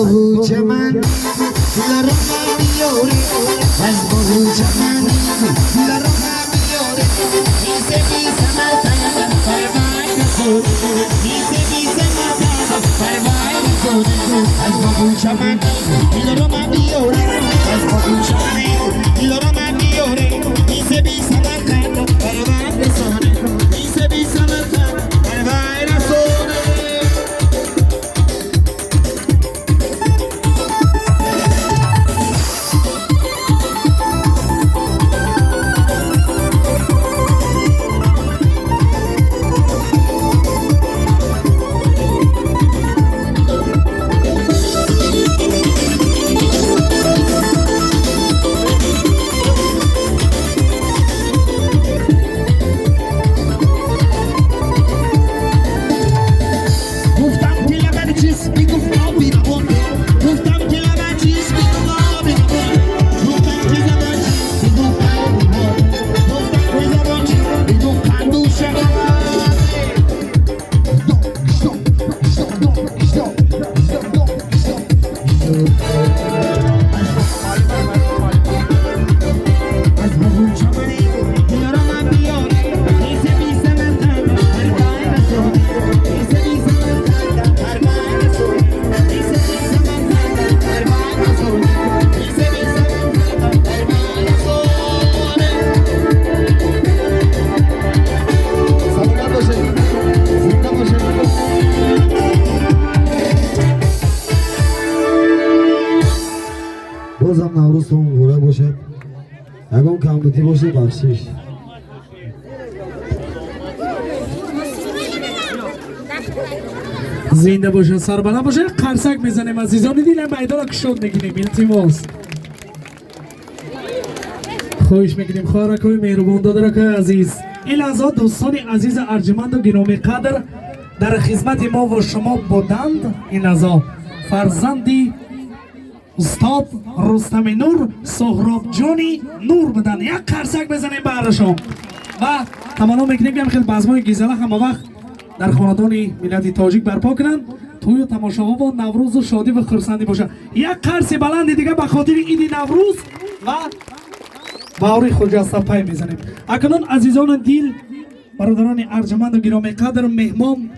بهو چمن لرم میاره از بهو چمن لرم میاره میزه بیزه مدن پروای نسود میزه بیزه مدن پروای نسود از بهو چمن لرم میاره از بهو چمن لرم میاره میزه بیزه مدن پروای نسود میزه بیزه مدن پروای نسود بازم نوروزتون مبارک باشه. اگه کمبودی باشه بخشش. زنده باشه، سربلند باشه. قرصک میزنیم عزیزان دیل میدان کشود میگیریم التماس خوش میگیریم خارکوی مهربان دادر که عزیز این لحظه دوستان عزیز ارجمند و گرامی قدر در خدمت ما و شما بودند. این لحظه فرزندی استاد رستم نور سهراب جانی نور بدن یک قرصک بزنیم برشون و تمام میکنیم خیلی بزمای گیزله همه وقت در خاندان ملت تاجیک برپا کنن توی تماشاها و نوروز و شادی و خرسندی باشه. یک قرص بلند دیگه به خاطر عید نوروز و باوری خجسته پای میزنیم. اکنون عزیزان دیل برادران ارجمند و گرامی قدر مهمان